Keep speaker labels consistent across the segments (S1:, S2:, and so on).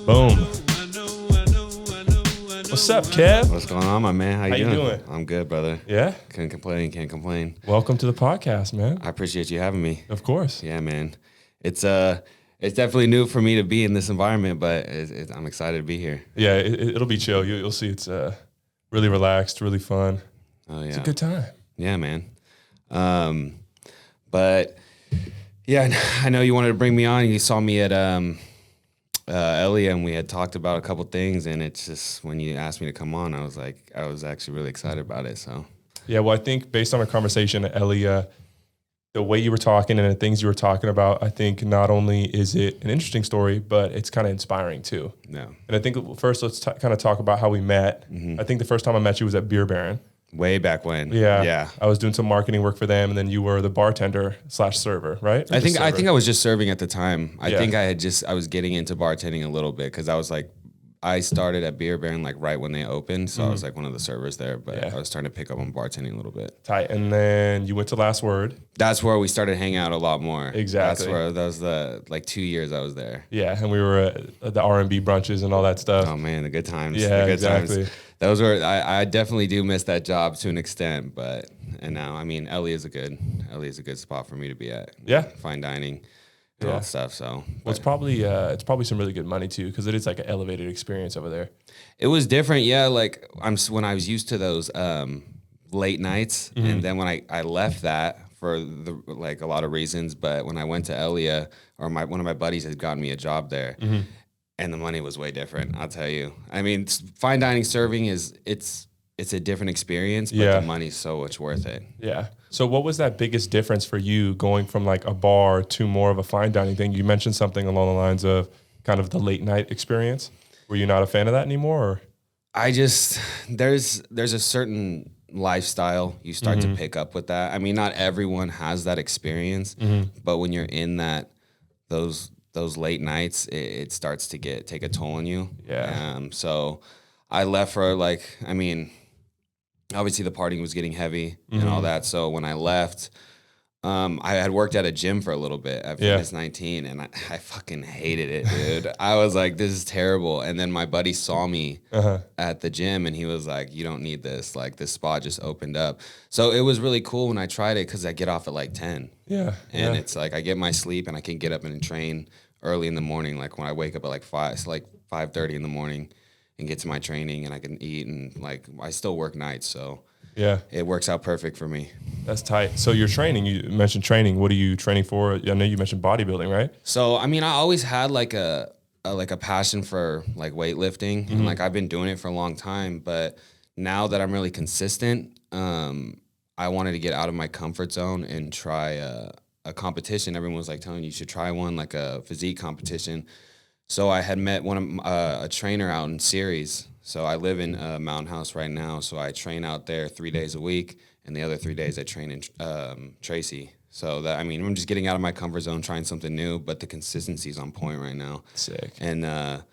S1: Boom. What's up, Kev?
S2: What's going on, my man? How you
S1: doing?
S2: I'm good, brother.
S1: Yeah?
S2: Can't complain.
S1: Welcome to the podcast, man.
S2: I appreciate you having me.
S1: Of course.
S2: Yeah, man. It's definitely new for me to be in this environment, but I'm excited to be here.
S1: Yeah, it'll be chill. You'll see it's really relaxed, really fun.
S2: Oh, yeah.
S1: It's a good time.
S2: Yeah, man. But, yeah, I know you wanted to bring me on. You saw me at Elia, and we had talked about a couple things, and it's just when you asked me to come on, I was actually really excited about it. So
S1: yeah, well, I think based on our conversation at Elia, the way you were talking and the things you were talking about, I think not only is it an interesting story, but it's kind of inspiring too.
S2: Yeah.
S1: And I think first let's kind of talk about how we met.
S2: Mm-hmm.
S1: I think the first time I met you was at Beer Baron.
S2: Way back when.
S1: Yeah. I was doing some marketing work for them, and then you were the bartender / server, right?
S2: I think I was just serving at the time. I
S1: Yeah.
S2: think I was getting into bartending a little bit because I started at Beer Baron like right when they opened, so I was like one of the servers there, but
S1: Yeah.
S2: I was starting to pick up on bartending a little bit.
S1: Tight. And then you went to Last Word.
S2: That's where we started hanging out a lot more.
S1: Exactly.
S2: That was the 2 years I was there.
S1: Yeah, and we were at the R&B brunches and all that stuff.
S2: Oh man, the good times.
S1: Yeah,
S2: the good
S1: exactly.
S2: times. Those were I definitely do miss that job to an extent, and now I mean Elia is a good spot for me to be at.
S1: Yeah.
S2: Fine dining and all that stuff. So
S1: Well, it's probably some really good money too, because it is like an elevated experience over there.
S2: it was different, yeah. Like when I was used to those late nights, and then when I left that for a lot of reasons, but when I went to Elia, or one of my buddies had gotten me a job there, and the money was way different. I'll tell you. I mean, fine dining serving it's a different experience, but
S1: Yeah.
S2: the money's so much worth it.
S1: Yeah. So what was that biggest difference for you going from like a bar to more of a fine dining thing? You mentioned something along the lines of kind of the late night experience. Were you not a fan of that anymore? Or?
S2: I just there's a certain lifestyle you start to pick up with that. I mean, not everyone has that experience, but when you're in those late nights, it starts to take a toll on you.
S1: Yeah.
S2: So I left for obviously the partying was getting heavy and all that. So when I left, I had worked at a gym for a little bit at Fitness 19, and I fucking hated it, dude. I was like, this is terrible. And then my buddy saw me at the gym, and he was like, you don't need this. Like, this spot just opened up. So it was really cool when I tried it because I get off at like 10.
S1: Yeah.
S2: And it's like I get my sleep, and I can get up and train early in the morning. Like when I wake up at like 5:30 in the morning and get to my training, and I can eat, and like I still work nights. So
S1: Yeah.
S2: it works out perfect for me.
S1: That's tight. So you're training. You mentioned training. What are you training for? I know you mentioned bodybuilding, right?
S2: So, I mean, I always had like a passion for like weightlifting, and like I've been doing it for a long time, but now that I'm really consistent, I wanted to get out of my comfort zone and try a competition. Everyone was like telling you should try one, like a physique competition. So I had met a trainer out in Ceres. So I live in Mountain House right now. So I train out there 3 days a week, and the other 3 days I train in Tracy. So I'm just getting out of my comfort zone, trying something new, but the consistency is on point right now.
S1: Sick.
S2: And the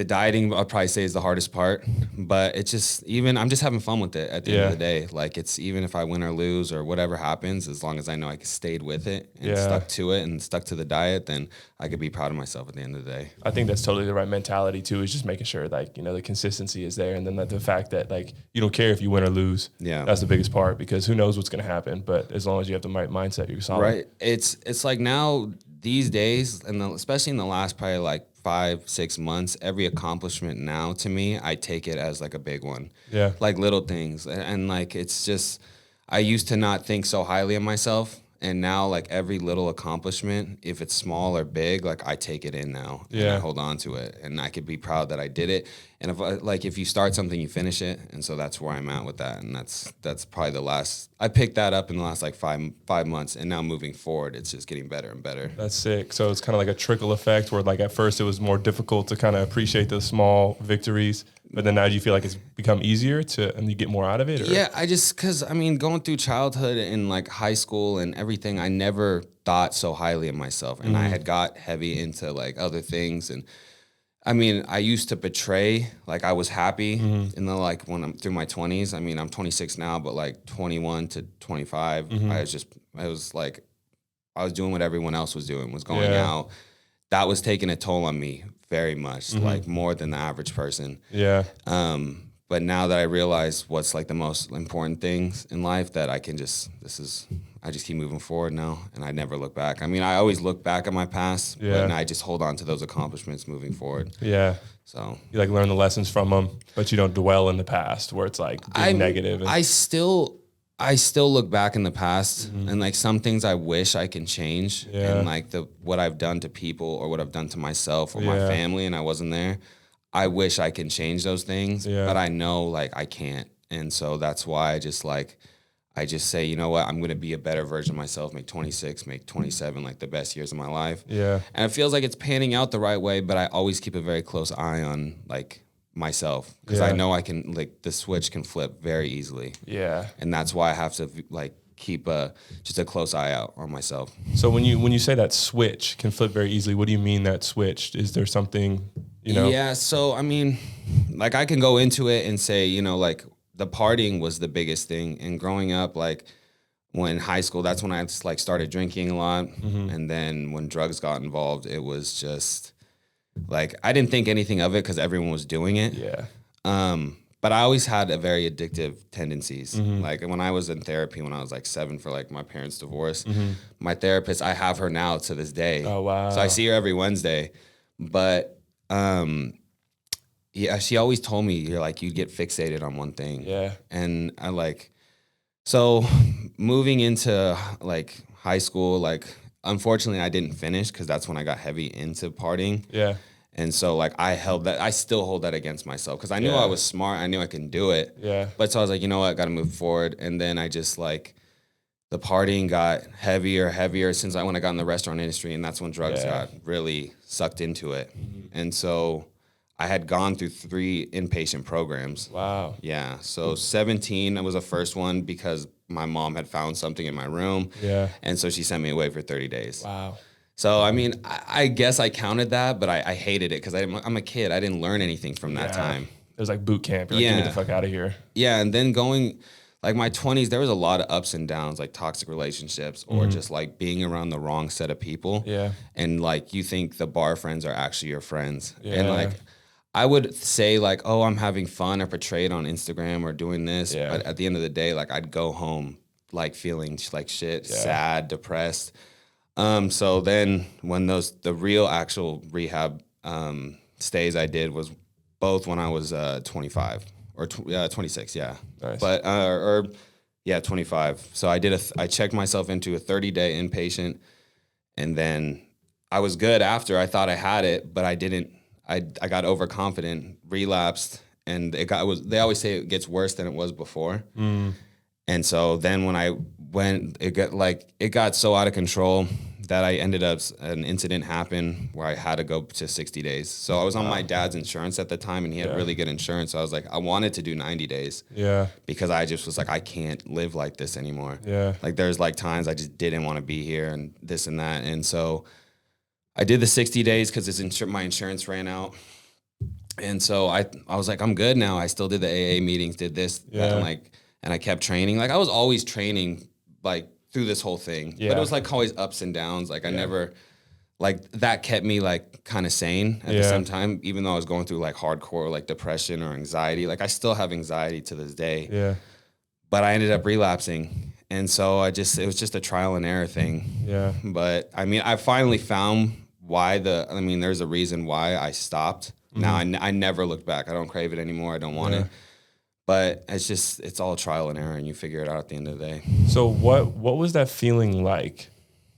S2: dieting I'd probably say is the hardest part, but it's just I'm just having fun with it at the end of the day. Like, it's even if I win or lose or whatever happens, as long as I know I stayed with it and stuck to it and stuck to the diet, then I could be proud of myself at the end of the day.
S1: I think that's totally the right mentality too, is just making sure like, the consistency is there. And then the fact that like, you don't care if you win or lose.
S2: Yeah.
S1: That's the biggest part, because who knows what's going to happen. But as long as you have the right mindset, you're solid.
S2: Right. It's like now these days, and especially in the last probably like 5-6 months, every accomplishment now to me, I take it as like a big one.
S1: Yeah.
S2: Like little things. And like, it's just, I used to not think so highly of myself. And now like every little accomplishment, if it's small or big, like I take it in now.
S1: Yeah.
S2: And I hold on to it, and I could be proud that I did it. And if you start something, you finish it. And so that's where I'm at with that. And that's probably I picked that up in the last like five months, and now moving forward, it's just getting better and better.
S1: That's sick. So it's kind of like a trickle effect where like at first it was more difficult to kind of appreciate the small victories, but then now do you feel like it's become easier and you get more out of it? Or?
S2: Yeah, because going through childhood and like high school and everything, I never thought so highly of myself. And I had got heavy into like other things. And I mean, I used to portray like I was happy in the like when I'm through my 20s. I mean, I'm 26 now, but like 21 to 25, I was doing what everyone else was doing, was going out. That was taking a toll on me very much, like more than the average person.
S1: Yeah.
S2: But now that I realize what's like the most important things in life, that I can just, I just keep moving forward now, and I never look back. I mean, I always look back at my past, but I just hold on to those accomplishments moving forward.
S1: Yeah.
S2: So
S1: you like learn the lessons from them, but you don't dwell in the past where it's like being negative.
S2: I still look back in the past, and like some things I wish I can change, and like what I've done to people or what I've done to myself or my family, and I wasn't there. I wish I can change those things, but I know like I can't. And so that's why I just say, you know what, I'm going to be a better version of myself, make 26, make 27, like the best years of my life. Yeah. And it feels like it's panning out the right way, but I always keep a very close eye on like myself, because I know I can, like, the switch can flip very easily. Yeah. And that's why I have to like keep just a close eye out on myself. So when you say that switch can flip very easily, what do you mean that switched? Is there something, you know? Yeah, so I mean, like I can go into it and say, you know, like the partying was the biggest thing. And growing up, like when high school, that's when I just like started drinking a lot. And then when drugs got involved, it was just like, I didn't think anything of it because everyone was doing it. Yeah. But I always had a very addictive tendencies. Like when I was in therapy, when I was like 7 for like my parents' divorce, my therapist, I have her now to this day. Oh, wow. So I see her every Wednesday. But yeah, she always told me, you're like, you get fixated on one thing. Yeah. And I like, so moving into like high school, like unfortunately I didn't finish because that's when I got heavy into partying. Yeah. And so like I still hold that against myself because I knew I was smart. I knew I can do it. Yeah. But so I was like, you know what, I got to move forward. And then I just like, the partying got heavier since when I got in the restaurant industry. And that's when drugs got really sucked into it. And so I had gone through 3 inpatient programs. Wow. Yeah. So 17, I was the first one because my mom had found something in my room. Yeah. And so she sent me away for 30 days. Wow. So, I mean, I guess I counted that, but I hated it because I'm a kid. I didn't learn anything from that time. It was like boot camp. You're like, get me the fuck out of here. Yeah, and then going, like my 20s, there was a lot of ups and downs, like toxic relationships or just like being around the wrong set of people. Yeah. And like you think the bar friends are actually your friends. Yeah. And like I would say like, oh, I'm having fun or portray it on Instagram or doing this. Yeah. But at the end of the day, like I'd go home like feeling like shit, sad, depressed. So then when the real actual rehab stays I did was both when I was 25 or 26, yeah. Nice. But 25. So I checked myself into a 30-day inpatient, and then I was good after. I thought I had it, but I didn't. I got overconfident, relapsed, and they always say it gets worse than it was before. And so then when I went, it got so out of control that I ended up, an incident happened where I had to go to 60 days. So I was on my dad's insurance at the time, and he had really good insurance. So I was like, I wanted to do 90 days. Yeah. Because I just was like, I can't live like this anymore. Yeah. Like there's like times I just didn't want to be here and this and that. And so I did the 60 days because my insurance ran out. And so I was like, I'm good now. I still did the AA meetings, did this, that, and I kept training. Like I was always training, like through this whole thing, but it was like always ups and downs. Like I never, like that kept me like kind of sane at the same time, even though I was going through like hardcore like depression or anxiety. Like I still have anxiety to this day. Yeah. But I ended up relapsing. And so it was just a trial and error thing. Yeah. But I mean, I finally found there's a reason why I stopped. Now I never looked back. I don't crave it anymore. I don't want it. But it's all trial and error, and you figure it out at the end of the day. So what was that feeling like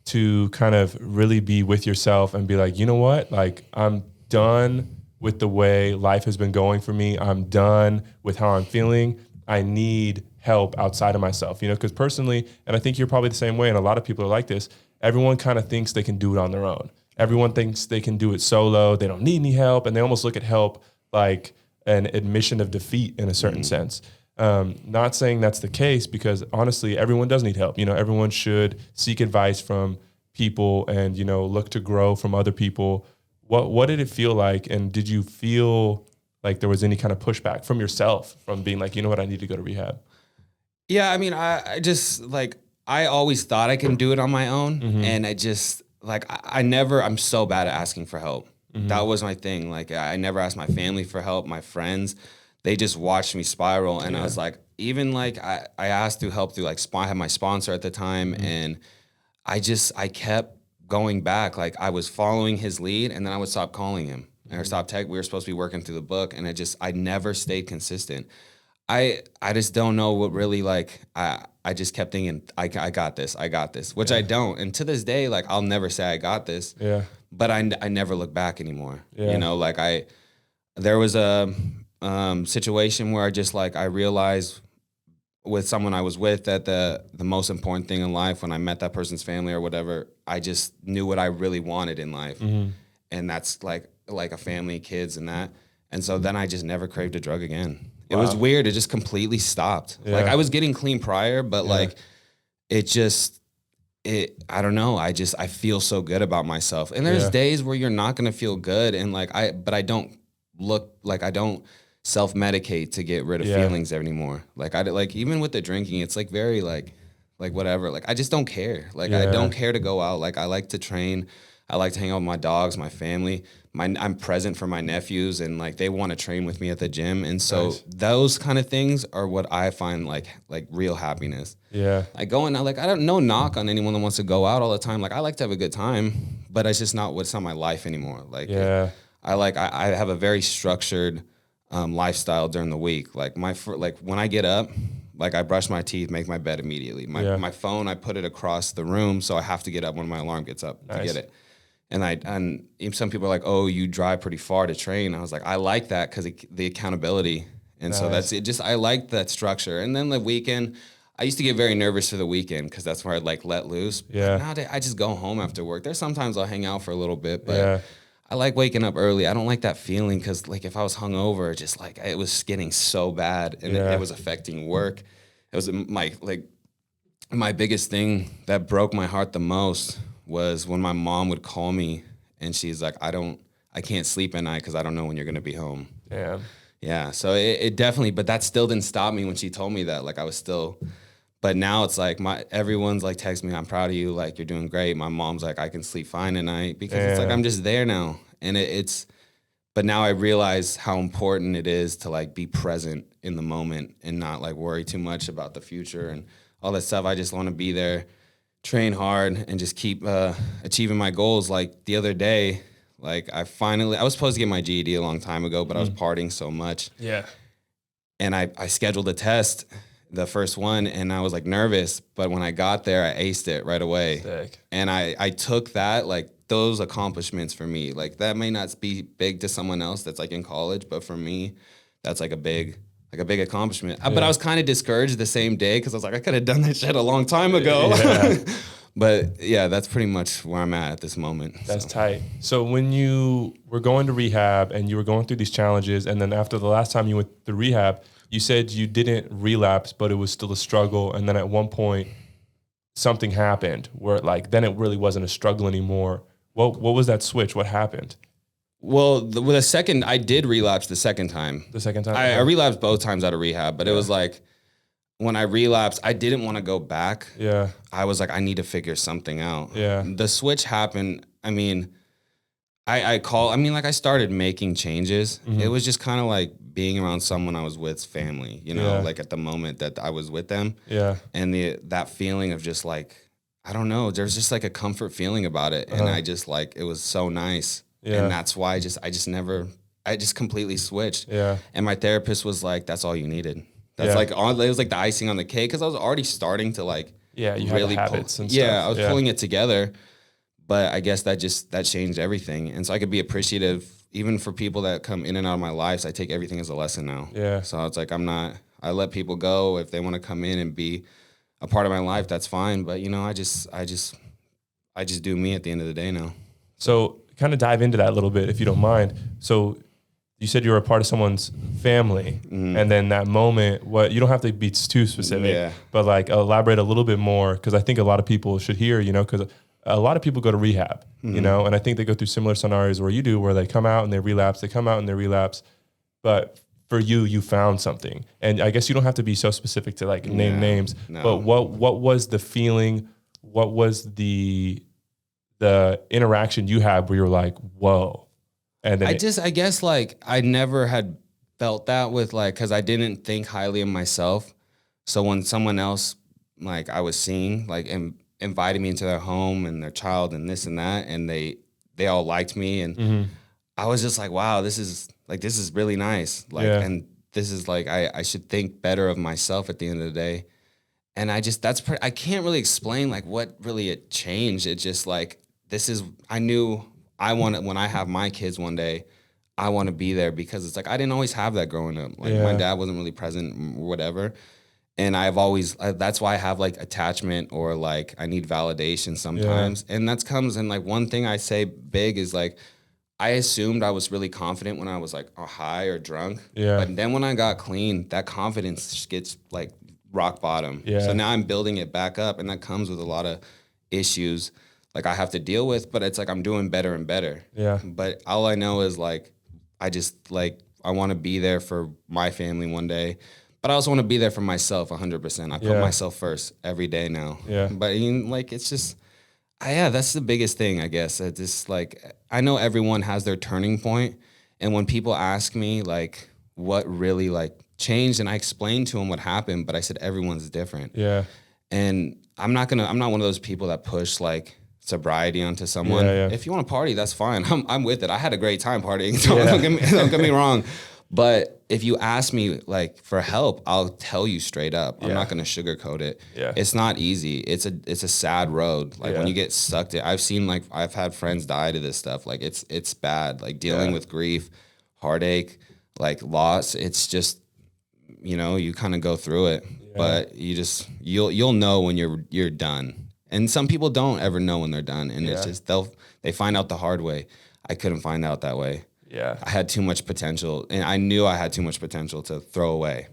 S2: to kind of really be with yourself and be like, you know what? Like, I'm done with the way life has been going for me. I'm done with how I'm feeling. I need help outside of myself, because personally, and I think you're probably the same way, and a lot of people are like this, everyone kind of thinks they can do it on their own. Everyone thinks they can do it solo. They don't need any help, and they almost look at help like an admission of defeat in a certain sense. Not saying that's the case, because honestly, everyone does need help. Everyone should seek advice from people and, look to grow from other people. What did it feel like? And did you feel like there was any kind of pushback from yourself from being like, you know what, I need to go to rehab? Yeah. I mean, I just I always thought I can do it on my own. And I just I'm so bad at asking for help. That was my thing. Like I never asked my family for help, my friends. They just watched me spiral. And I was like, even like I asked through help through like I had my sponsor at the time, and I kept going back. Like I was following his lead, and then I would stop calling him or stop tech. We were supposed to be working through the book, and I never stayed consistent. I just don't know what really like I just kept thinking I got this, which I don't. And to this day, like I'll never say I got this.
S1: Yeah.
S2: But I never look back anymore.
S1: Yeah.
S2: You know, like there was a situation where I realized with someone I was with that the most important thing in life, when I met that person's family or whatever, I just knew what I really wanted in life. And that's like a family, kids and that. And so then I just never craved a drug again. It was weird. It just completely stopped.
S1: Yeah.
S2: Like I was getting clean prior, but like I don't know. I feel so good about myself. And there's days where you're not going to feel good. And but I don't self-medicate to get rid of feelings anymore. Like even with the drinking, it's like very like whatever. Like I just don't care. Like I don't care to go out. Like I like to train. I like to hang out with my dogs, my family. I'm present for my nephews, and like they want to train with me at the gym. And so those kind of things are what I find like real happiness. Yeah. Like going out, like I don't no knock on anyone that wants to go out all the time. Like I like to have a good time, but it's just not what's not my life anymore. Like I have a very structured lifestyle during the week. Like when I get up, like I brush my teeth, make my bed immediately. My phone, I put it across the room, so I have to get up when my alarm gets up to get it. And some people are like, oh, you drive pretty far to train. I was like, I like that because the accountability. And so that's it. I like that structure. And then the weekend, I used to get very nervous for the weekend because that's where I'd like let loose. Yeah. But nowadays, I just go home after work. There's sometimes I'll hang out for a little bit, but I like waking up early. I don't like that feeling because like if I was hungover, just like it was getting so bad and it was affecting work. It was my biggest thing that broke my heart the most was when my mom would call me and she's like, I can't sleep at night because I don't know when you're going to be home. Yeah. Yeah. So it definitely, but that still didn't stop me when she told me that. Like I was still, but now it's like everyone's like texting me, I'm proud of you. Like you're doing great. My mom's like, I can sleep fine at night because it's like, I'm just there now. And but now I realize how important it is to like be present in the moment and not like worry too much about the future and all that stuff. I just want to be there, train hard, and just keep achieving my goals. Like the other day, like I was supposed to get my GED a long time ago, but I was partying so much. Yeah. And I scheduled a test, the first one, and I was like nervous, but when I got there, I aced it right away. Sick. And I took that, like those accomplishments for me, like that may not be big to someone else that's like in college, but for me, that's like a big accomplishment. Yeah. But I was kind of discouraged the same day because I was like, I could have done that shit a long time ago. Yeah. But yeah, that's pretty much where I'm at this moment.
S1: That's tight. So when you were going to rehab and you were going through these challenges, and then after the last time you went to rehab, you said you didn't relapse, but it was still a struggle. And then at one point, something happened where like then it really wasn't a struggle anymore. What was that switch? What happened?
S2: Well, the second, I did relapse the second time.
S1: The second time?
S2: I relapsed both times out of rehab, but it was like, when I relapsed, I didn't want to go back. Yeah. I was like, I need to figure something out. Yeah. The switch happened. I mean, I started making changes. Mm-hmm. It was just kind of like being around someone I was with's family, you know, like at the moment that I was with them. Yeah. And that feeling of just like, I don't know, there's just like a comfort feeling about it. And I just like, it was so nice. Yeah. And that's why I just completely switched. Yeah. And my therapist was like, that's all you needed. That's it was like the icing on the cake because I was already starting to like
S1: you really had habits and stuff.
S2: Yeah, I was pulling it together, but I guess that changed everything. And so I could be appreciative even for people that come in and out of my lives. I take everything as a lesson now. Yeah. So it's like I let people go if they want to come in and be a part of my life. That's fine. But you know, I just do me at the end of the day now.
S1: So kind of dive into that a little bit if you don't mind. So you said you were a part of someone's family, and then that moment, you don't have to be too specific, but like elaborate a little bit more, because I think a lot of people should hear, you know, because a lot of people go to rehab, you know, and I think they go through similar scenarios where you do, where they come out and they relapse, but for you found something. And I guess you don't have to be so specific to like name names, but what was the feeling? What was the interaction you had where you're like, whoa, And then
S2: I guess like I never had felt that with like, cause I didn't think highly of myself. So when someone else like I was seeing like invited me into their home and their child and this and that, and they all liked me, and I was just like, wow, this is really nice. Like, and this is like, I should think better of myself at the end of the day. And I just, I can't really explain like what really it changed. It just like, I knew when I have my kids one day, I want to be there, because it's like, I didn't always have that growing up. Like my dad wasn't really present or whatever. And that's why I have like attachment, or like I need validation sometimes. And that comes, and like one thing I say big is like, I assumed I was really confident when I was like high or drunk. But then when I got clean, that confidence gets like rock bottom. So now I'm building it back up, and that comes with a lot of issues like I have to deal with, but it's like I'm doing better and better. But all I know is like, I just like, I want to be there for my family one day, but I also want to be there for myself 100%. I put myself first every day now. But like, it's just, that's the biggest thing, I guess. It's just like, I know everyone has their turning point, and when people ask me like what really like changed, and I explained to them what happened, but I said everyone's different. And I'm not one of those people that push like sobriety onto someone. If you want to party, that's fine. I'm with it. I had a great time partying. Don't get me wrong. But if you ask me like for help, I'll tell you straight up. I'm not going to sugarcoat it. It's not easy. It's a sad road. Like when you get sucked in, I've had friends die to this stuff. Like it's bad. Like dealing with grief, heartache, like loss. It's just, you kind of go through it, but you'll know when you're done. And some people don't ever know when they're done, and it's just they find out the hard way. I couldn't find out that way. I had too much potential, and I knew I had too much potential to throw away.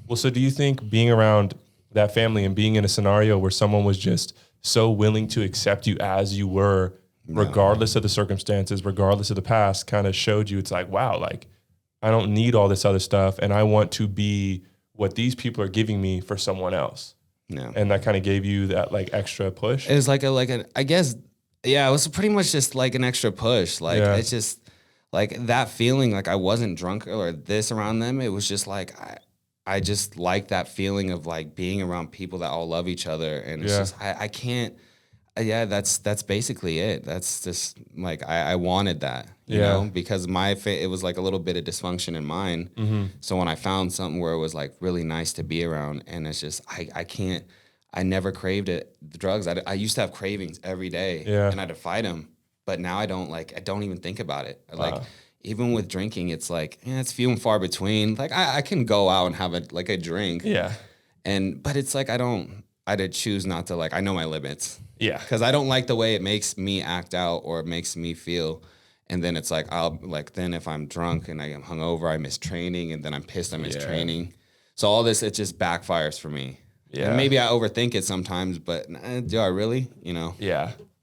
S1: Well, so do you think being around that family and being in a scenario where someone was just so willing to accept you as you were, regardless of the circumstances, regardless of the past, kind of showed you it's like, wow, like I don't need all this other stuff, and I want to be what these people are giving me for someone else? And that kind of gave you that like extra push?
S2: It was like I guess, it was pretty much just like an extra push. Like it's just like that feeling, like I wasn't drunk or this around them. It was just like, I just like that feeling of like being around people that all love each other. And it's just, I can't, that's basically it. That's just like, I wanted that, you know, because it was like a little bit of dysfunction in mine. So when I found something where it was like really nice to be around, and it's just, I never craved it. The drugs, I used to have cravings every day, and I'd fight them. But now I don't even think about it. Like, even with drinking, it's like, it's few and far between. Like I can go out and have a drink. But it's like, I'd choose not to, like, I know my limits. Cause I don't like the way it makes me act out or it makes me feel. And then it's like, then if I'm drunk and I am hungover, I miss training, and then I'm pissed I miss training. So all this, it just backfires for me. And maybe I overthink it sometimes, but do I really?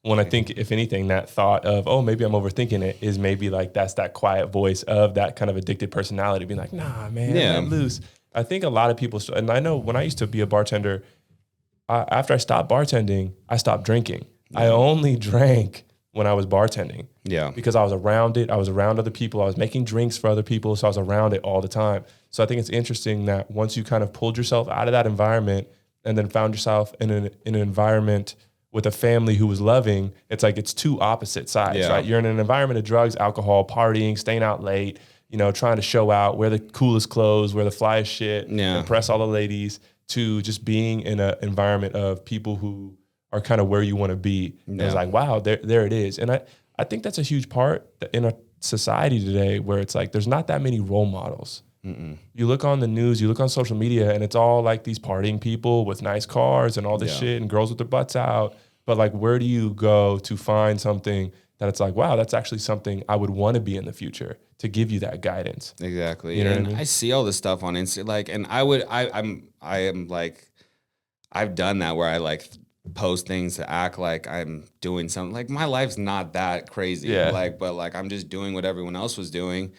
S1: When I think, if anything, that thought of, oh, maybe I'm overthinking it, is maybe like that's that quiet voice of that kind of addicted personality being like, nah, man, I'm loose. I think a lot of people, and I know when I used to be a bartender, after I stopped bartending, I stopped drinking. I only drank when I was bartending. Because I was around it. I was around other people. I was making drinks for other people. So I was around it all the time. So I think it's interesting that once you kind of pulled yourself out of that environment and then found yourself in an environment with a family who was loving, it's like it's two opposite sides, right? You're in an environment of drugs, alcohol, partying, staying out late, trying to show out, wear the coolest clothes, wear the flyest shit, impress all the ladies, to just being in an environment of people who are kind of where you want to be. And it's like, wow, there it is. And I think that's a huge part in a society today where it's like there's not that many role models. You look on the news, you look on social media, and it's all like these partying people with nice cars and all this shit and girls with their butts out. But like, where do you go to find something that it's like, wow, that's actually something I would want to be in the future, to give you that guidance?
S2: Exactly.
S1: You know
S2: and
S1: what I mean?
S2: I see all this stuff on Insta, like, and I am like, I've done that where I like post things to act like I'm doing something. Like, my life's not that crazy. But like I'm just doing what everyone else was doing.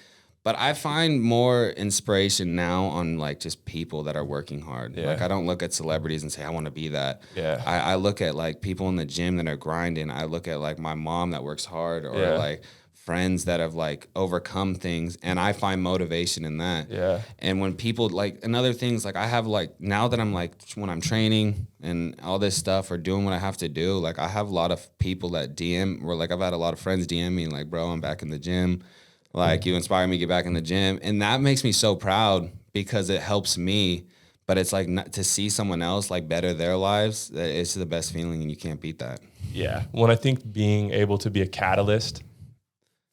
S2: But I find more inspiration now on like just people that are working hard. Like, I don't look at celebrities and say, I want to be that. I look at like people in the gym that are grinding. I look at like my mom that works hard, or like friends that have like overcome things, and I find motivation in that.
S1: Yeah.
S2: And when people like, another things, like I have like, now that I'm like, when I'm training and all this stuff or doing what I have to do, like I have a lot of people that DM, or like I've had a lot of friends DM me like, bro, I'm back in the gym. Like you inspire me to get back in the gym. And that makes me so proud because it helps me. But it's like not, to see someone else like better their lives, it's the best feeling, and you can't beat that.
S1: Yeah. Well, I think being able to be a catalyst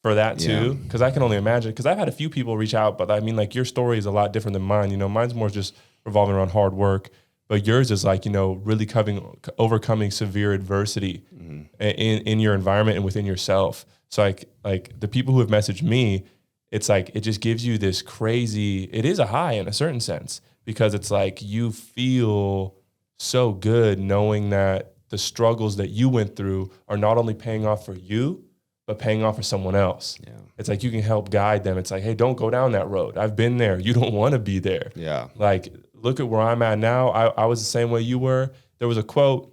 S1: for that too, because I can only imagine, because I've had a few people reach out, but I mean, like your story is a lot different than mine. You know, mine's more just revolving around hard work, but yours is like, you know, really overcoming severe adversity in your environment and within yourself. So like the people who have messaged me, it's like, it just gives you this crazy, it is a high in a certain sense, because it's like you feel so good knowing that the struggles that you went through are not only paying off for you, but paying off for someone else. Yeah. It's like you can help guide them. It's like, hey, don't go down that road. I've been there. You don't want to be there.
S2: Yeah.
S1: Like, look at where I'm at now. I was the same way you were. There was a quote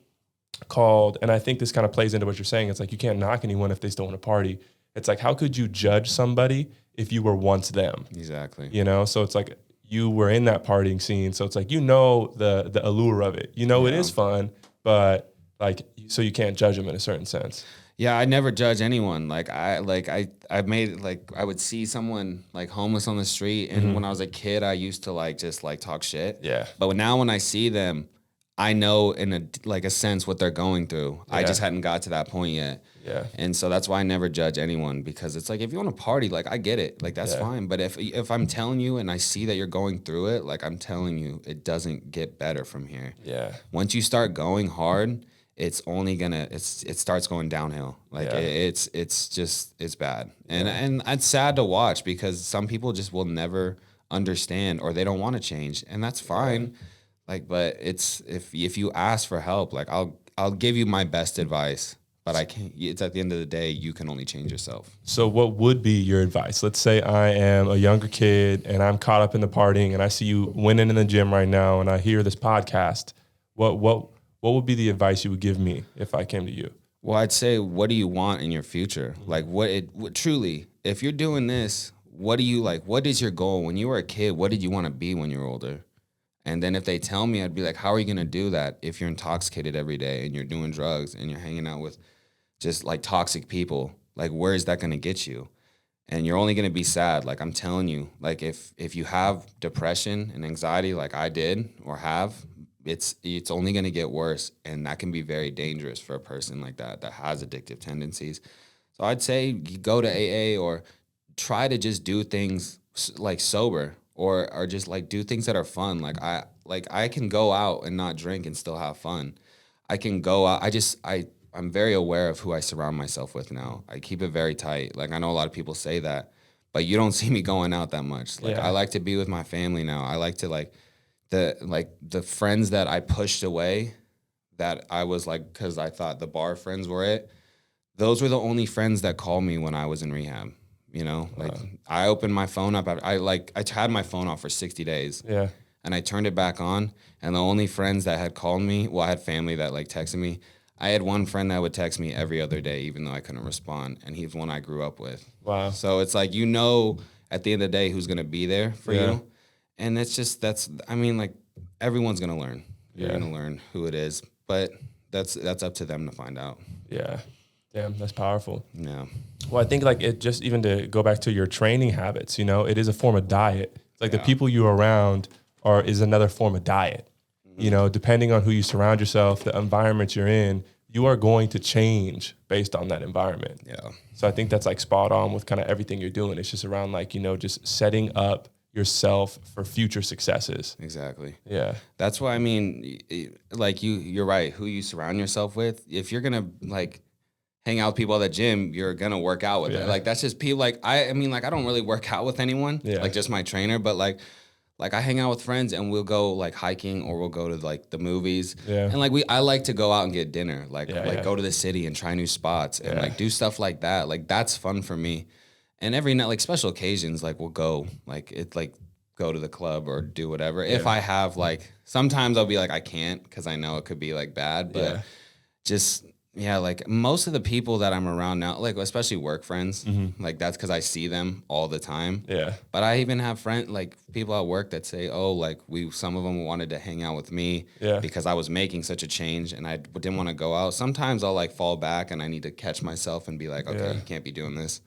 S1: called, and I think this kind of plays into what you're saying. It's like, you can't knock anyone if they still want to party. It's like, how could you judge somebody if you were once them?
S2: Exactly.
S1: You know? So it's like, you were in that partying scene. So it's like, you know, the allure of it. You know, it is fun, but like, so you can't judge them in a certain sense.
S2: Yeah, I never judge anyone. I made, like, I would see someone like homeless on the street, and when I was a kid, I used to like just like talk shit.
S1: Yeah.
S2: But now when I see them, I know in a sense what they're going through. Yeah. I just hadn't got to that point yet.
S1: Yeah.
S2: And so that's why I never judge anyone, because it's like, if you want to party, like I get it, like that's fine. But if I'm telling you and I see that you're going through it, like I'm telling you, it doesn't get better from here.
S1: Yeah.
S2: Once you start going hard, it's only gonna, it starts going downhill. Like it's bad. And it's sad to watch, because some people just will never understand, or they don't want to change, and that's fine. Like, but it's, if you ask for help, like I'll give you my best advice, but I can't, it's at the end of the day, you can only change yourself.
S1: So what would be your advice? Let's say I am a younger kid and I'm caught up in the partying, and I see you winning in the gym right now, and I hear this podcast. What would be the advice you would give me if I came to you?
S2: Well, I'd say, what do you want in your future? Like, what truly, if you're doing this, what do you like? What is your goal? When you were a kid, what did you want to be when you were older? And then if they tell me, I'd be like, how are you going to do that if you're intoxicated every day and you're doing drugs and you're hanging out with just like toxic people? Like, where is that going to get you? And you're only going to be sad. Like, I'm telling you, like if you have depression and anxiety like I did or have, it's only going to get worse, and that can be very dangerous for a person like that has addictive tendencies. So I'd say you go to AA, or try to just do things like sober, or just like do things that are fun. I can go out and not drink and still have fun. I can go out. I'm very aware of who I surround myself with now. I keep it very tight. Like, I know a lot of people say that, but you don't see me going out that much. Like, I like to be with my family now. I like to the friends that I pushed away, that I was like, because I thought the bar friends were it. Those were the only friends that called me when I was in rehab. You know, like I opened my phone up. I had my phone off for 60 days. Yeah. And I turned it back on. And the only friends that had called me, well, I had family that like texted me. I had one friend that would text me every other day, even though I couldn't respond. And he's one I grew up with. Wow. So it's like, you know, at the end of the day, who's going to be there for you. And it's just, like, everyone's going to learn. You're going to learn who it is. But that's up to them to find out. Yeah. Damn, that's powerful. Yeah. Well, I think like it just, even to go back to your training habits, you know, it is a form of diet. It's like the people you're around is another form of diet. Mm-hmm. You know, depending on who you surround yourself, the environment you're in, you are going to change based on that environment. Yeah. So I think that's like spot on with kind of everything you're doing. It's just around like, you know, just setting up yourself for future successes. Exactly. Yeah. That's why, I mean, like you're right. Who you surround yourself with, if you're going to like hang out with people at the gym, you're going to work out with it. Like, that's just people. Like, I mean, like, I don't really work out with anyone, like just my trainer, but like I hang out with friends and we'll go like hiking, or we'll go to like the movies. Yeah. And like I like to go out and get dinner, like go to the city and try new spots and like do stuff like that. Like, that's fun for me. And every night, like special occasions, like we'll go, like go to the club or do whatever. Yeah. If I have like, sometimes I'll be like, I can't, because I know it could be like bad, but just Yeah, like most of the people that I'm around now, like especially work friends, like that's because I see them all the time.
S1: Yeah.
S2: But I even have like people at work that say, oh, like some of them wanted to hang out with me because I was making such a change and I didn't want to go out. Sometimes I'll like fall back and I need to catch myself and be like, okay, you can't be doing this.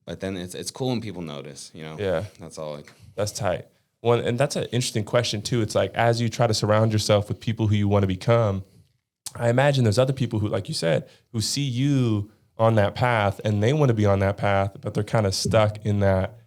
S2: But then it's cool when people notice, you know?
S1: Yeah.
S2: That's all. Like,
S1: that's tight. Well, and that's an interesting question too. It's like, as you try to surround yourself with people who you want to become, I imagine there's other people who, like you said, who see you on that path and they want to be on that path, but they're kind of stuck in that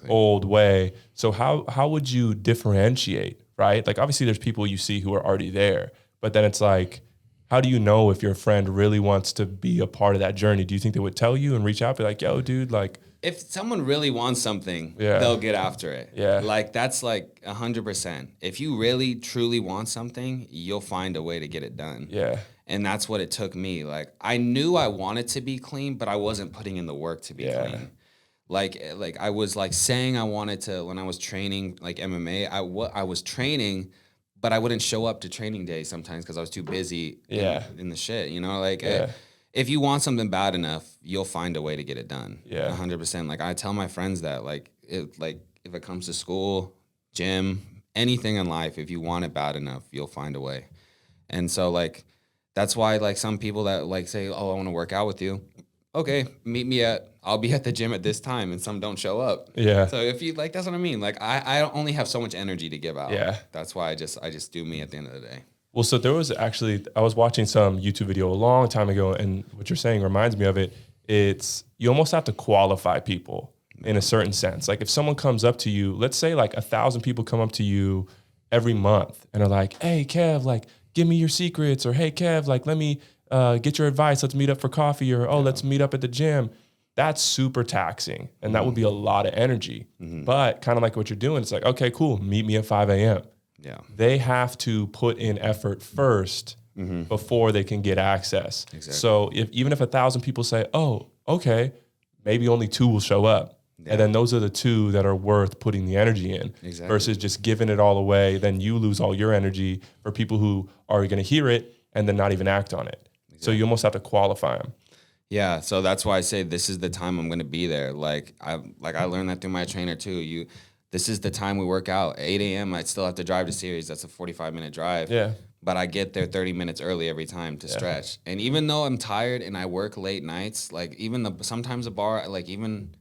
S1: old way. So how would you differentiate, right? Like obviously there's people you see who are already there, but then it's like, how do you know if your friend really wants to be a part of that journey? Do you think they would tell you and reach out, be like, yo, dude, like,
S2: if someone really wants something, they'll get after it.
S1: Yeah.
S2: Like that's like 100%. If you really truly want something, you'll find a way to get it done.
S1: Yeah.
S2: And that's what it took me. Like I knew I wanted to be clean, but I wasn't putting in the work to be clean. Like I was like saying I wanted to, when I was training like MMA, I was training, but I wouldn't show up to training day sometimes because I was too busy in the shit, you know, like if you want something bad enough, you'll find a way to get it done. 100%. Like I tell my friends that like if it comes to school, gym, anything in life, if you want it bad enough, you'll find a way. And so like, that's why like some people that like say, oh, I want to work out with you. Okay, I'll be at the gym at this time, and some don't show up.
S1: Yeah.
S2: So if you like, that's what I mean. Like I only have so much energy to give out.
S1: Yeah.
S2: That's why I just do me at the end of the day.
S1: Well, so there was actually, I was watching some YouTube video a long time ago, and what you're saying reminds me of it. It's, you almost have to qualify people in a certain sense. Like if someone comes up to you, let's say like 1,000 people come up to you every month and are like, hey, Kev, like, give me your secrets, or hey, Kev, like, let me get your advice. Let's meet up for coffee, or let's meet up at the gym. That's super taxing, and that would be a lot of energy. But kind of like what you're doing, it's like, okay, cool, meet me at 5 a.m.
S2: Yeah.
S1: They have to put in effort first before they can get access.
S2: Exactly.
S1: So even if 1,000 people say, oh, okay, maybe only 2 will show up. Yeah. And then those are the 2 that are worth putting the energy in versus just giving it all away. Then you lose all your energy for people who are going to hear it and then not even act on it. So you almost have to qualify them.
S2: Yeah, so that's why I say this is the time I'm going to be there. Like I learned that through my trainer too. This is the time we work out. 8 a.m. I still have to drive to series. That's a 45-minute drive.
S1: Yeah.
S2: But I get there 30 minutes early every time to stretch. And even though I'm tired and I work late nights, like even sometimes the bar, like even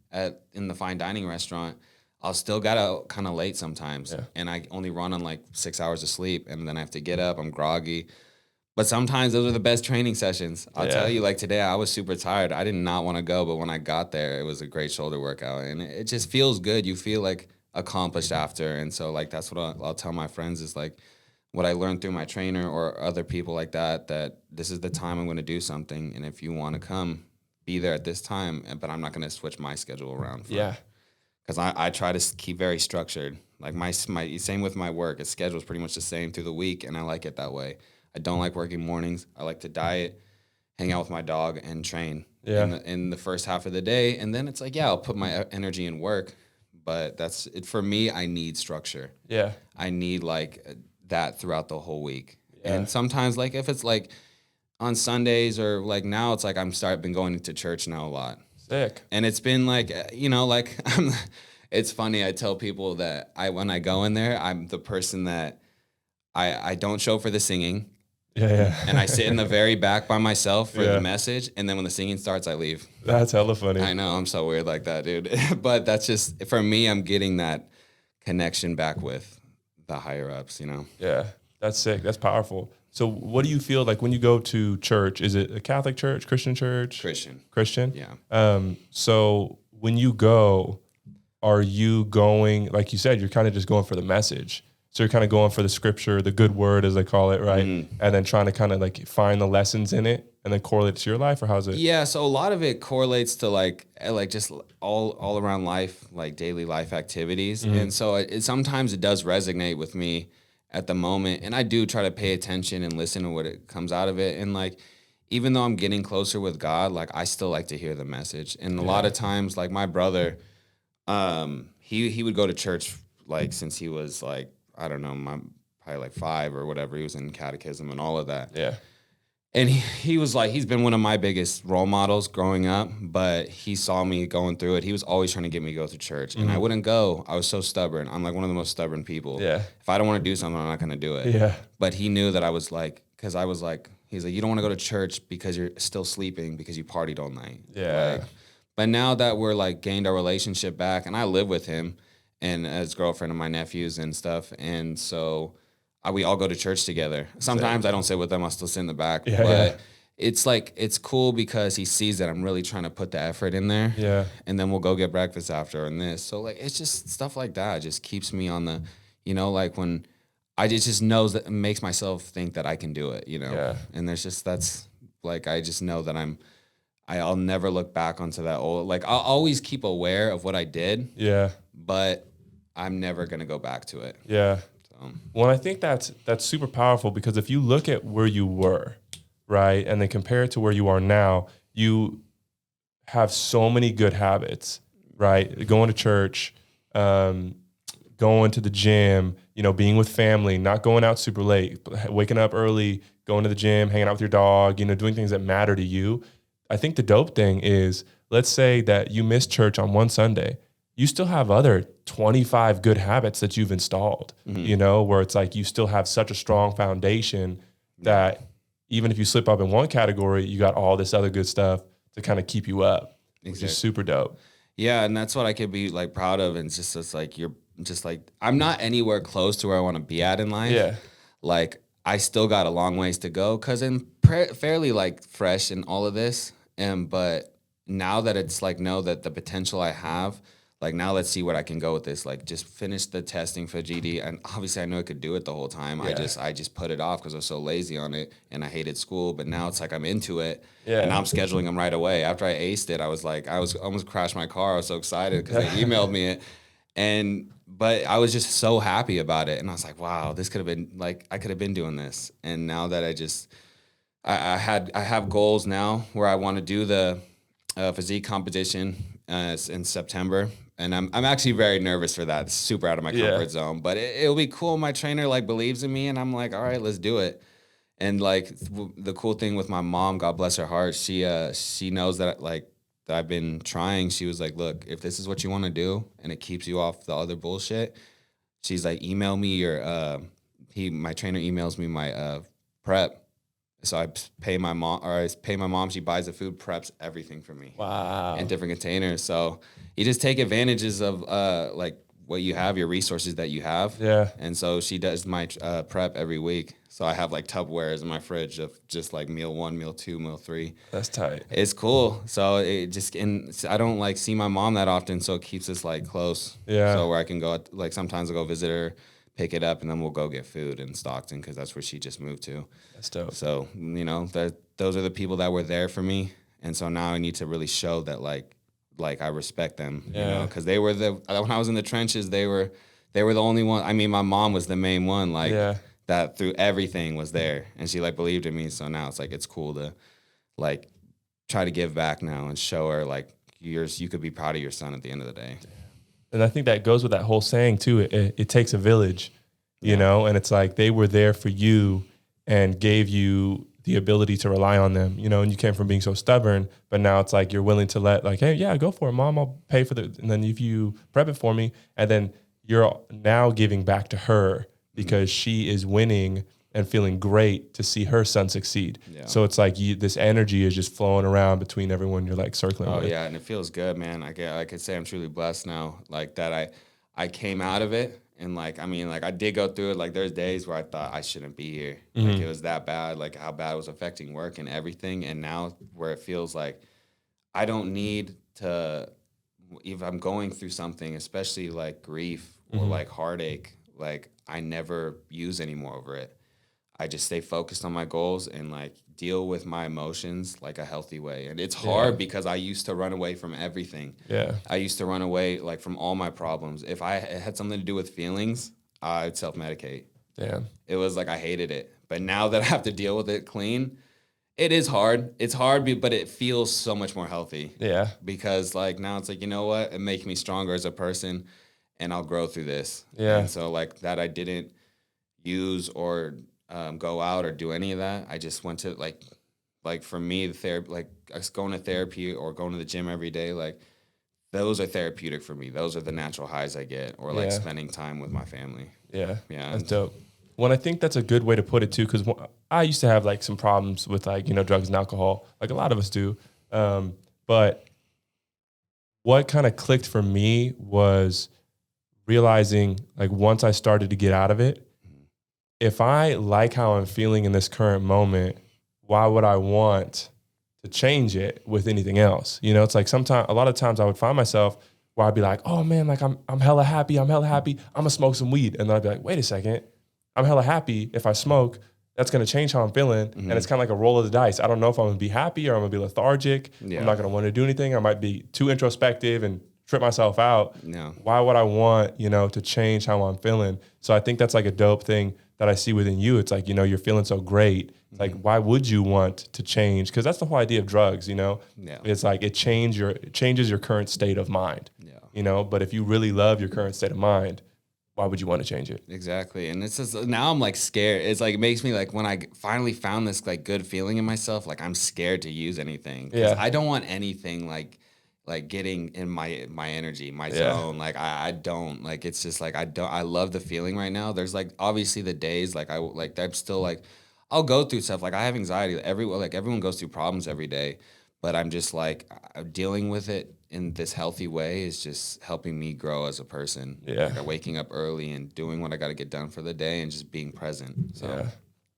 S2: in the fine dining restaurant, I'll still got out kind of late sometimes. Yeah. And I only run on like 6 hours of sleep, and then I have to get up. I'm groggy. But sometimes those are the best training sessions. I'll tell you, like today I was super tired. I did not want to go, but when I got there, it was a great shoulder workout. And it just feels good. You feel like accomplished after. And so like that's what I'll tell my friends is like what I learned through my trainer or other people like that this is the time I'm going to do something. And if you want to come, be there at this time, but I'm not going to switch my schedule around. Because I try to keep very structured. Like my same with my work. Its schedule is pretty much the same through the week, and I like it that way. I don't like working mornings. I like to diet, hang out with my dog, and train in the first half of the day. And then it's like, I'll put my energy in work. But that's it for me. I need structure. Yeah. I need like that throughout the whole week. Yeah. And sometimes like if it's like on Sundays or like now it's like been going to church now a lot.
S1: Sick.
S2: And it's been like, like it's funny. I tell people that when I go in there, I'm the person that I don't show for the singing.
S1: Yeah.
S2: And I sit in the very back by myself for the message. And then when the singing starts, I leave.
S1: That's hella funny.
S2: I know. I'm so weird like that, dude. But that's just, for me, I'm getting that connection back with the higher ups,
S1: Yeah. That's sick. That's powerful. So what do you feel like when you go to church? Is it a Catholic church, Christian church? Christian?
S2: Yeah.
S1: So when you go, are you going, like you said, you're kind of just going for the message. So you're kind of going for the scripture, the good word, as they call it, right? Mm-hmm. And then trying to kind of like find the lessons in it and then correlate it to your life, or how's it?
S2: Yeah, so a lot of it correlates to like just all around life, like daily life activities. Mm-hmm. And so sometimes it does resonate with me at the moment. And I do try to pay attention and listen to what it comes out of it. And like, even though I'm getting closer with God, like I still like to hear the message. And a lot of times, like my brother, he would go to church like since he was like, I don't know, probably like 5 or whatever. He was in catechism and all of that. Yeah. And he was like, he's been one of my biggest role models growing up, but he saw me going through it. He was always trying to get me to go to church, and I wouldn't go. I was so stubborn. I'm like one of the most stubborn people.
S1: Yeah.
S2: If I don't want to do something, I'm not going to do it.
S1: Yeah.
S2: But he knew that I was like, because I was like, he's like, you don't want to go to church because you're still sleeping because you partied all night.
S1: Yeah.
S2: Like, but now that we're like gained our relationship back, and I live with him and as girlfriend of my nephews and stuff, and so we all go to church together. Sometimes I don't sit with them. I'll still sit in the back.
S1: Yeah,
S2: but it's like, it's cool because he sees that I'm really trying to put the effort in there.
S1: Yeah.
S2: And then we'll go get breakfast after and this. So like, it's just stuff like that. It just keeps me on the, like when I just knows that, it makes myself think that I can do it,
S1: Yeah.
S2: And there's just, that's like, I just know that I'll never look back onto that old, like I'll always keep aware of what I did.
S1: Yeah.
S2: But I'm never going to go back to it.
S1: Yeah. Well, I think that's super powerful, because if you look at where you were, right, and then compare it to where you are now, you have so many good habits, right? Going to church, going to the gym, being with family, not going out super late, waking up early, going to the gym, hanging out with your dog, doing things that matter to you. I think the dope thing is, let's say that you miss church on one Sunday. You still have other 25 good habits that you've installed, where it's like you still have such a strong foundation that even if you slip up in one category, you got all this other good stuff to kind of keep you up, which is super dope.
S2: Yeah, and that's what I could be like proud of. And it's like, you're just like, I'm not anywhere close to where I want to be at in life.
S1: Yeah.
S2: Like, I still got a long ways to go because I'm fairly like fresh in all of this. But now that it's like, know that the potential I have, like, now let's see what I can go with this. Like, just finish the testing for GD. And obviously I knew I could do it the whole time. Yeah. I just put it off because I was so lazy on it and I hated school. But now it's like I'm into it. Yeah. And now I'm scheduling them right away. After I aced it, I was like, I almost crashed my car. I was so excited because they emailed me it. But I was just so happy about it. And I was like, wow, this could have been like, I could have been doing this. And now that I have goals now where I want to do the physique competition in September. And I'm actually very nervous for that. It's super out of my comfort zone, but it'll be cool. My trainer like believes in me, and I'm like, all right, let's do it. And like the cool thing with my mom, God bless her heart, she knows that that I've been trying. She was like, look, if this is what you want to do and it keeps you off the other bullshit, she's like, email me your my trainer emails me my prep. So I pay my mom. She buys the food, preps everything for me.
S1: Wow.
S2: In different containers. So you just take advantages of like what you have, your resources that you have. Yeah. And so she does my prep every week. So I have like Tupperwares in my fridge of just like meal 1, meal 2, meal 3.
S1: That's tight.
S2: It's cool. So I don't like see my mom that often, so it keeps us like close. Yeah. So where I can go, like sometimes I'll go visit her, pick it up, and then we'll go get food in Stockton because that's where she just moved to. That's dope. So, those are the people that were there for me. And so now I need to really show that like I respect them, because they were when I was in the trenches, they were the only one. I mean, my mom was the main one, that through everything was there, and she like believed in me. So now it's like, it's cool to like try to give back now and show her like you could be proud of your son at the end of the day.
S1: And I think that goes with that whole saying too. It takes a village, and it's like they were there for you and gave you the ability to rely on them, and you came from being so stubborn, but now it's like you're willing to let like, hey, yeah, go for it, mom, I'll pay for and then if you prep it for me, and then you're now giving back to her because she is winning and feeling great to see her son succeed. Yeah. So it's like this energy is just flowing around between everyone you're like circling with. Oh yeah, and it feels good, man. I could say I'm truly blessed now, like that I came out of it, and like, I mean, like I did go through it. Like there's days where I thought I shouldn't be here. Mm-hmm. Like it was that bad, like how bad it was affecting work and everything. And now where it feels like I don't need to, if I'm going through something, especially like grief or like heartache, like I never use anymore over it. I just stay focused on my goals and like deal with my emotions like a healthy way. And it's hard because I used to run away from everything. Yeah. I used to run away like from all my problems. If it had something to do with feelings, I'd self-medicate. Damn. It was like I hated it. But now that I have to deal with it clean, it is hard. It's hard, but it feels so much more healthy. Yeah. Because like now it's like, you know what? It makes me stronger as a person and I'll grow through this. Yeah. And so like that I didn't use or go out or do any of that. I just went to like
S2: like for me, the therapy, like us going to therapy or going to the gym every day, like those are therapeutic for me. Those are the natural highs I get, or like spending time with my family.
S1: Yeah. That's dope. Well, I think that's a good way to put it too, because I used to have like some problems with like, drugs and alcohol, like a lot of us do. But what kind of clicked for me was realizing, like, once I started to get out of it, if I like how I'm feeling in this current moment, why would I want to change it with anything else? It's like a lot of times I would find myself where I'd be like, oh man, like I'm hella happy. I'm gonna smoke some weed. And then I'd be like, wait a second, I'm hella happy. If I smoke, that's gonna change how I'm feeling. And it's kind of like a roll of the dice. I don't know if I'm gonna be happy or I'm gonna be lethargic. Yeah. I'm not gonna want to do anything. I might be too introspective and trip myself out. No. Why would I want, to change how I'm feeling? So I think that's like a dope thing that I see within you. It's like, you're feeling so great. It's like, why would you want to change? Because that's the whole idea of drugs, Yeah. It's like it changes your current state of mind. Yeah. But if you really love your current state of mind, why would you want to change it?
S2: Exactly. And it's just, now I'm like scared. It's like, it makes me like, when I finally found this like good feeling in myself, like I'm scared to use anything. Yeah. I don't want anything like getting in my energy, my zone. Like I don't, like, it's just like, I love the feeling right now. There's like, obviously the days, like I'm still like, I'll go through stuff. Like I have anxiety. Everyone goes through problems every day, but I'm just like, dealing with it in this healthy way is just helping me grow as a person. Yeah. Like waking up early and doing what I got to get done for the day and just being present. So
S1: yeah,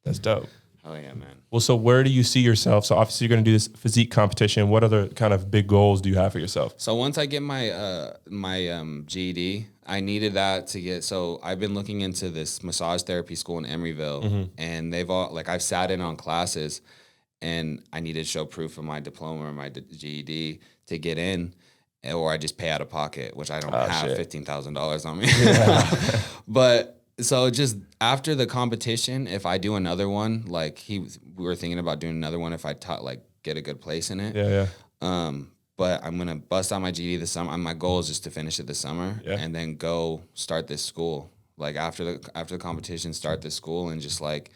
S1: that's dope.
S2: Oh yeah, man.
S1: Well, so where do you see yourself? So obviously you're going to do this physique competition. What other kind of big goals do you have for yourself?
S2: So once I get my GED, I needed that to get. So I've been looking into this massage therapy school in Emeryville, and they've all like I've sat in on classes, and I needed to show proof of my diploma or my GED to get in, or I just pay out of pocket, which I don't have $15,000 on me. Yeah. But. So just after the competition, if I do another one, like we were thinking about doing another one if I get a good place in it. Yeah, yeah. But I'm gonna bust out my GED this summer. My goal is just to finish it this summer and then go start this school. Like after the competition, start this school and just like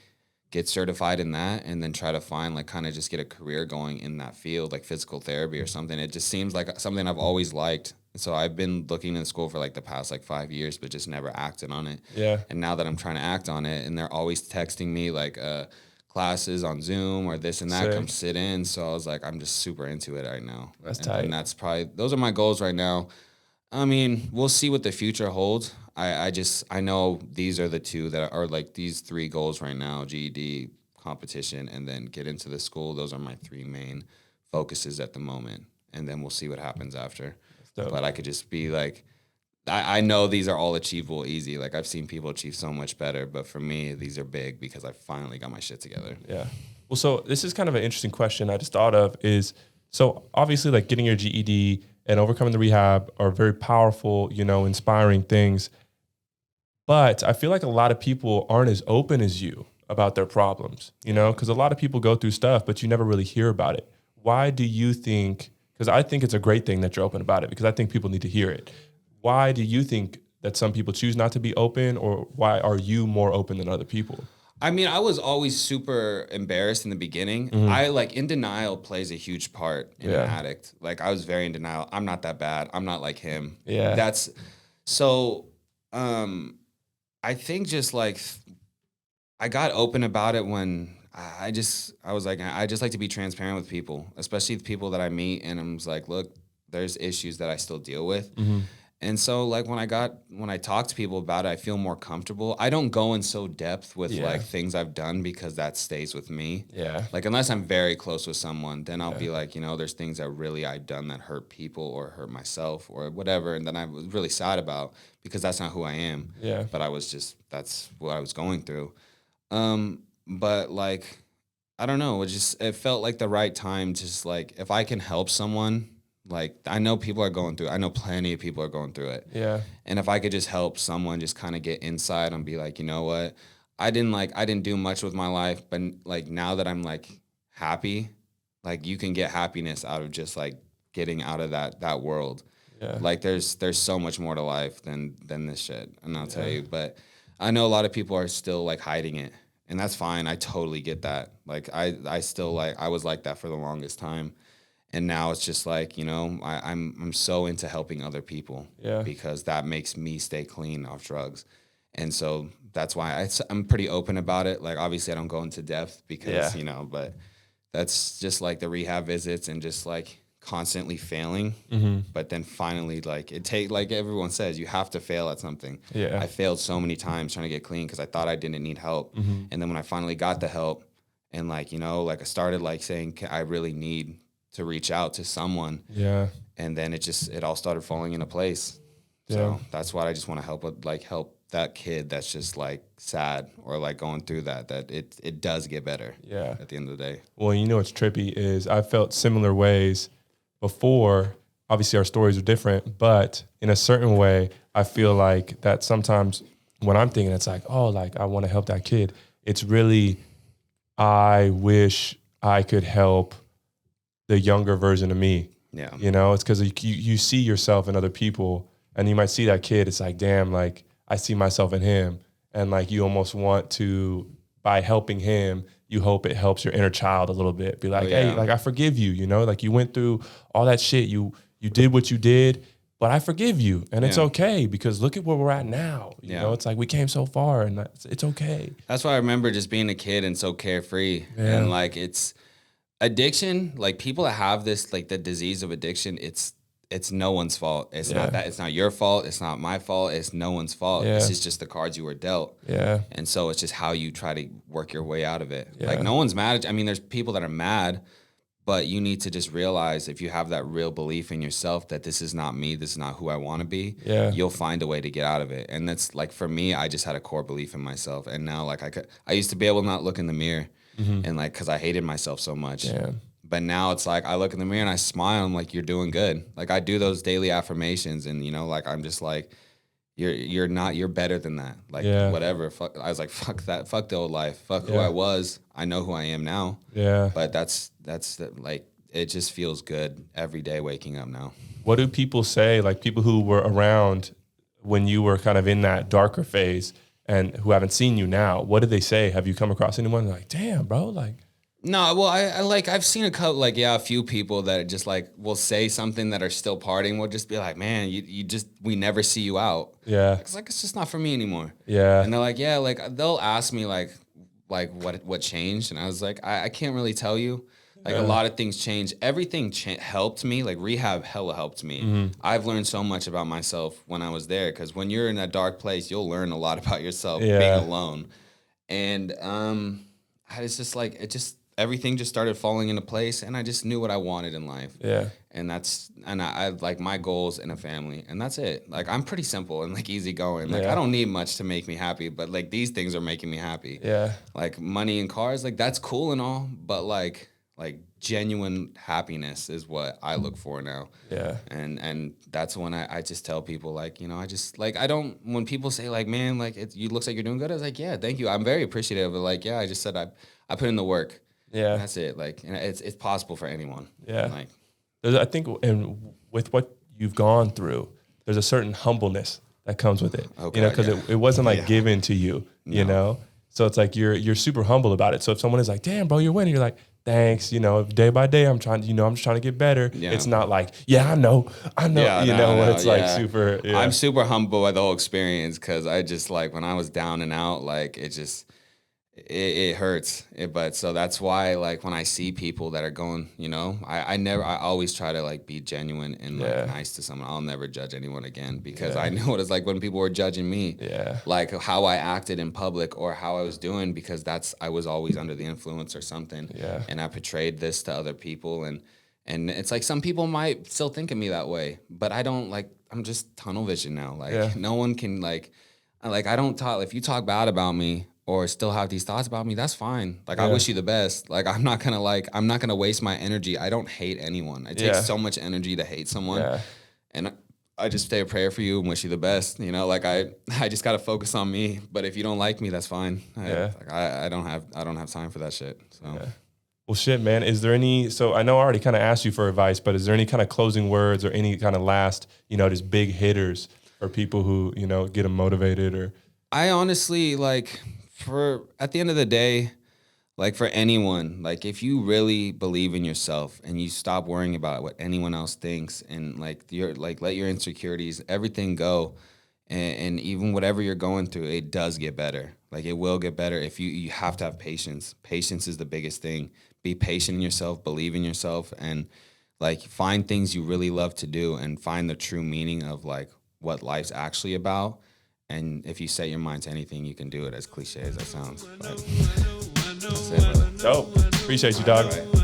S2: get certified in that, and then try to find like kind of just get a career going in that field, like physical therapy or something. It just seems like something I've always liked. So I've been looking in school for like the past like 5 years, but just never acted on it. Yeah. And now that I'm trying to act on it, and they're always texting me like classes on Zoom or this and that, Sick. Come sit in. So I was like, I'm just super into it right now. That's tight. And that's those are my goals right now. I mean, we'll see what the future holds. I know these are the two that are like these 3 goals right now: GED, competition, and then get into the school. Those are my 3 main focuses at the moment. And then we'll see what happens after. But I could just be like, I know these are all achievable easy. Like I've seen people achieve so much better, but for me, these are big because I finally got my shit together.
S1: Yeah. Well, so this is kind of an interesting question I just thought of is, so obviously like getting your GED and overcoming the rehab are very powerful, inspiring things. But I feel like a lot of people aren't as open as you about their problems, because a lot of people go through stuff, but you never really hear about it. Why do you think, because I think it's a great thing that you're open about it, because I think people need to hear it. Why do you think that some people choose not to be open, or why are you more open than other people?
S2: I mean, I was always super embarrassed in the beginning. I in denial plays a huge part in an addict. Like I was very in denial. I'm not that bad. I'm not like him. Yeah. That's so, I think just like I got open about it when I was like, I just like to be transparent with people, especially the people that I meet. And I'm just like, look, there's issues that I still deal with. And so like when I talk to people about it, I feel more comfortable. I don't go in so depth with like things I've done because that stays with me. Yeah. Like unless I'm very close with someone, then I'll be like, there's things that really I've done that hurt people or hurt myself or whatever. And then I was really sad about because that's not who I am. Yeah. But that's what I was going through. But like, I don't know. It felt like the right time. Just like if I can help someone. Like, I know plenty of people are going through it. Yeah. And if I could just help someone just kind of get inside and be like, you know what? I didn't do much with my life, but like now that I'm like happy, like you can get happiness out of just like getting out of that world. Yeah. Like there's so much more to life than this shit. And I'll tell you, but I know a lot of people are still like hiding it. And that's fine. I totally get that. Like I still like, I was like that for the longest time. And now it's just like, you know, I'm so into helping other people because that makes me stay clean off drugs. And so that's why I'm pretty open about it. Like, obviously I don't go into depth because, you know, but that's just like the rehab visits and just like constantly failing. But then finally, like like everyone says, you have to fail at something. I failed so many times trying to get clean because I thought I didn't need help. And then when I finally got the help and like, you know, like I started like saying, I really need to reach out to someone. And then it all started falling into place. So that's what I just want to help that kid that's just like sad or like going through that it does get better at the end of the day.
S1: Well, you know what's trippy is I felt similar ways before. Obviously our stories are different, but in a certain way, I feel like that sometimes when I'm thinking, it's like, oh, like I want to help that kid. It's really, I wish I could help the younger version of me. You know, it's because you see yourself in other people and you might see that kid. It's like, damn, like I see myself in him. And like, you almost want to, by helping him, you hope it helps your inner child a little bit. Be like, hey, like I forgive you, you know, like you went through all that shit. You did what you did, but I forgive you. And it's okay because look at where we're at now. You know, it's like we came so far and it's okay.
S2: That's why I remember just being a kid and so carefree. And like, it's addiction, like people that have this, like the disease of addiction, it's no one's fault. It's not that. It's not your fault. It's not my fault. It's no one's fault. This is just the cards you were dealt. And so it's just how you try to work your way out of it. Like no one's mad. I mean, there's people that are mad, but you need to just realize if you have that real belief in yourself that this is not me, this is not who I want to be, you'll find a way to get out of it. And that's like, for me, I just had a core belief in myself. And now like I used to be able to not look in the mirror and like, cause I hated myself so much. But now it's like I look in the mirror and I smile. I'm like, you're doing good. Like I do those daily affirmations, and you know, like I'm just like, you're better than that. Like whatever. I was like, fuck that. Fuck the old life. Fuck who I was. I know who I am now. But that's like it just feels good every day waking up now.
S1: What do people say? Like people who were around when you were kind of in that darker phase and who haven't seen you now. What did they say? Have you come across anyone like, damn, bro, like?
S2: No, well, I've seen a couple, like, a few people that just like will say something that are still partying. We'll just be like, man, we never see you out. It's like, it's just not for me anymore. And they're like, like they'll ask me like what changed. And I was like, I can't really tell you. Like a lot of things changed. Everything helped me. Like rehab hella helped me. I've learned so much about myself when I was there. Cause when you're in a dark place, you'll learn a lot about yourself being alone. And, it's just like, everything just started falling into place, and I just knew what I wanted in life. And I like my goals in a family, and that's it. Like I'm pretty simple and like easygoing. Like I don't need much to make me happy, but like these things are making me happy. Like money and cars, like that's cool and all, but like genuine happiness is what I look for now. And that's when I just tell people like, you know, I just like, when people say like, man, like you looks like you're doing good. I was like, yeah, thank you. I'm very appreciative. But like, I just said, I put in the work. And that's it. Like, and it's possible for anyone. Like,
S1: I think, and with what you've gone through, there's a certain humbleness that comes with it. You know, because it wasn't like given to you. You know, so it's like you're super humble about it. So if someone is like, "Damn, bro, you're winning," you're like, "Thanks." You know, day by day, I'm just trying to get better. It's not like, I know. It's like super.
S2: I'm super humble by the whole experience because I just like when I was down and out, like it hurts. But so that's why like when I see people that are going, you know, I always try to like be genuine and like nice to someone. I'll never judge anyone again because I know what it's like when people were judging me, like how I acted in public or how I was doing, because I was always under the influence or something. And I portrayed this to other people, and it's like some people might still think of me that way, but I don't. Like I'm just tunnel vision now. Like no one can like I don't talk. If you talk bad about me or still have these thoughts about me, that's fine. Like, I wish you the best. Like, I'm not gonna waste my energy. I don't hate anyone. It takes so much energy to hate someone. And I just say a prayer for you and wish you the best. You know, like I just gotta focus on me. But if you don't like me, that's fine. I don't have time for that shit. So.
S1: Well, shit, man. Is there so I know I already kind of asked you for advice, but is there any kind of closing words or any kind of last, you know, just big hitters for people who, you know, get them motivated or?
S2: I honestly at the end of the day, like for anyone, like if you really believe in yourself and you stop worrying about what anyone else thinks and like let your insecurities, everything go, and even whatever you're going through, it does get better. Like it will get better if you have to have patience. Patience is the biggest thing. Be patient in yourself, believe in yourself, and like find things you really love to do and find the true meaning of like what life's actually about. And if you set your mind to anything, you can do it, as cliche as that sounds. But that's it, brother.
S1: Dope. Appreciate you, dog.